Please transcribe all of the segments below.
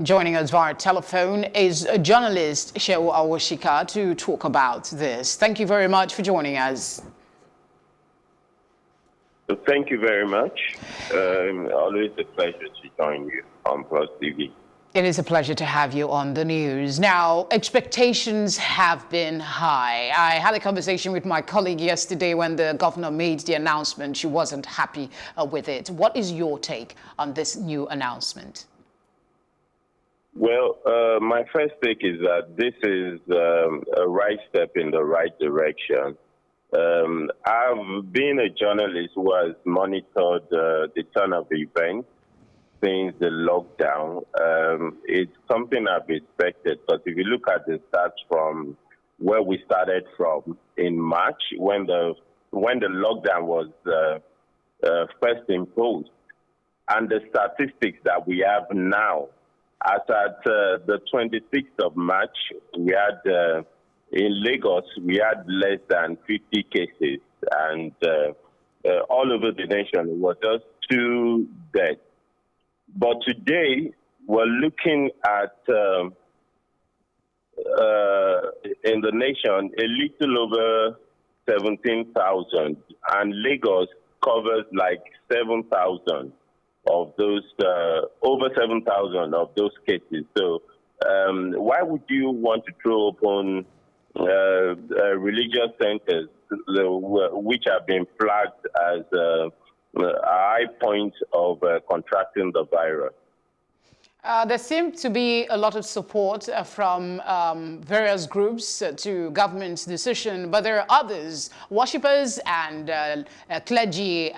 Joining us via telephone is a journalist, Seun Awosika, to talk about this. Thank you very much for joining us. Thank you very much. Always a pleasure to join you on Plus TV. It is a pleasure to have you on the news. Now, expectations have been high. I had a conversation with my colleague yesterday when the governor made the announcement. She wasn't happy with it. What is your take on this new announcement? Well, my first take is that this is a right step in the right direction. I've been a journalist who has monitored the turn of events since the lockdown. It's something I've expected, but if you look at the stats from where we started from in March, when the lockdown was first imposed, and the statistics that we have now, as at the 26th of March, we had in Lagos, we had less than 50 cases, and all over the nation, it was just 2 deaths. But today, we're looking at, in the nation, a little over 17,000, and Lagos covers like 7,000 of those, over 7,000 of those cases. So why would you want to throw open religious centers which have been flagged as a high point of contracting the virus? There seems to be a lot of support from various groups to government's decision, but there are others, worshippers and clergy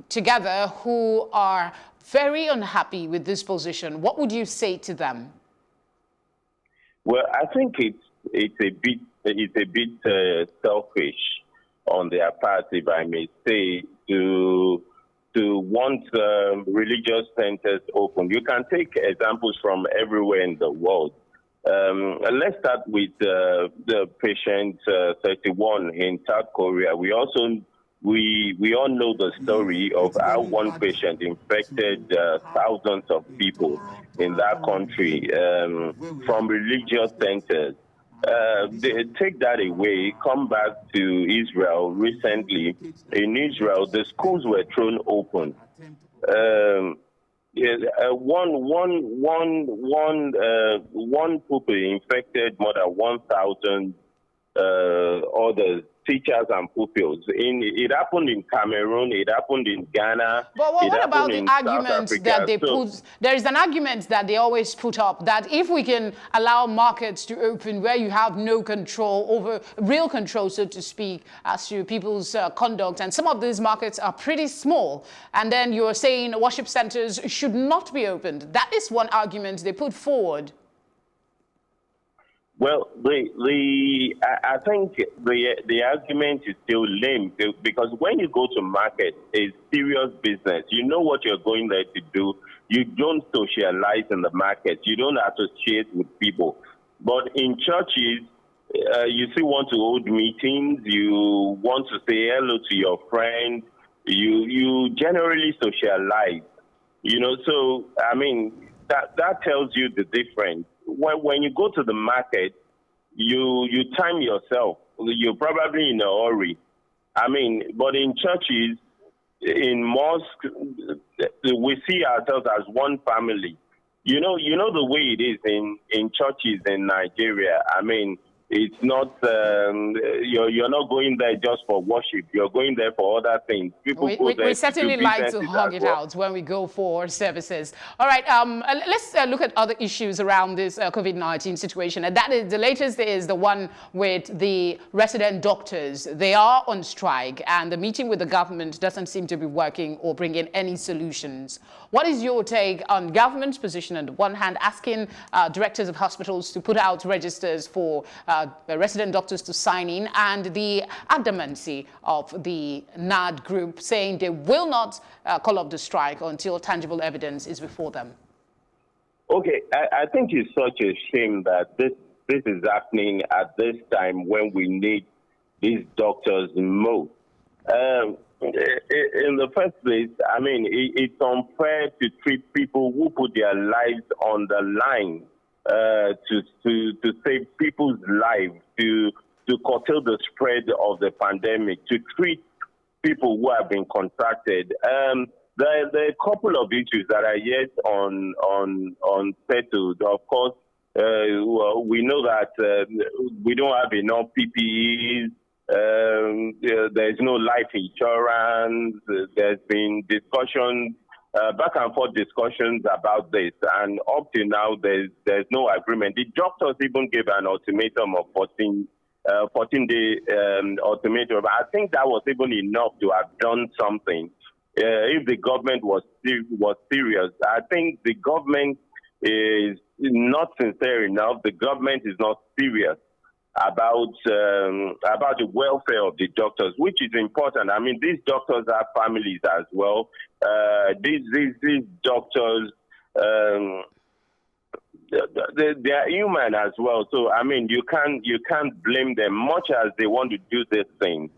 together, who are very unhappy with this position. What would you say to them? Well, I think it's a bit selfish on their part, if I may say, to want religious centers open. You can take examples from everywhere in the world. Let's start with the patient 31 in South Korea. We all know the story of how one patient infected thousands of people in that country from religious centers. They take that away, come back to Israel recently. In Israel, the schools were thrown open. One pupil infected more than 1,000 others, teachers and pupils. It happened in Cameroon, it happened in Ghana. But what about the argument that they put? There is an argument that they always put up that if we can allow markets to open where you have no control over, real control, so to speak, as to people's conduct, and some of these markets are pretty small, and then you're saying worship centers should not be opened. That is one argument they put forward. Well, I think the argument is still lame, because when you go to market, it's serious business. You know what you're going there to do. You don't socialize in the market. You don't associate with people. But in churches, you still want to hold meetings. You want to say hello to your friends. You generally socialize. You know, so I mean that tells you the difference. When you go to the market, you time yourself. You're probably in a hurry. I mean, but in churches, in mosques, we see ourselves as one family. You know the way it is in churches in Nigeria. I mean, it's not, you're not going there just for worship. You're going there for other things. We certainly like to hug it out when we go for services. All right, let's look at other issues around this COVID-19 situation. And that is, the latest is the one with the resident doctors. They are on strike, and the meeting with the government doesn't seem to be working or bringing any solutions. What is your take on government's position on the one hand, asking directors of hospitals to put out registers for resident doctors to sign in, and the adamancy of the NAD group saying they will not call off the strike until tangible evidence is before them? Okay, I think it's such a shame that this is happening at this time when we need these doctors most. In the first place, I mean, it's unfair to treat people who put their lives on the line to save people's lives, to curtail the spread of the pandemic, to treat people who have been contracted. There are a couple of issues that are yet unsettled. Of course, well, we know that we don't have enough PPEs. There's no life insurance. There's been discussions, back and forth discussions about this, and up to now, there's no agreement. The doctors even gave an ultimatum of 14-day ultimatum. I think that was even enough to have done something. If the government was serious, I think the government is not sincere enough. The government is not serious about the welfare of the doctors, which is important. I mean, these doctors have families as well. These doctors, they are human as well. So I mean, you can't blame them, much as they want to do this thing.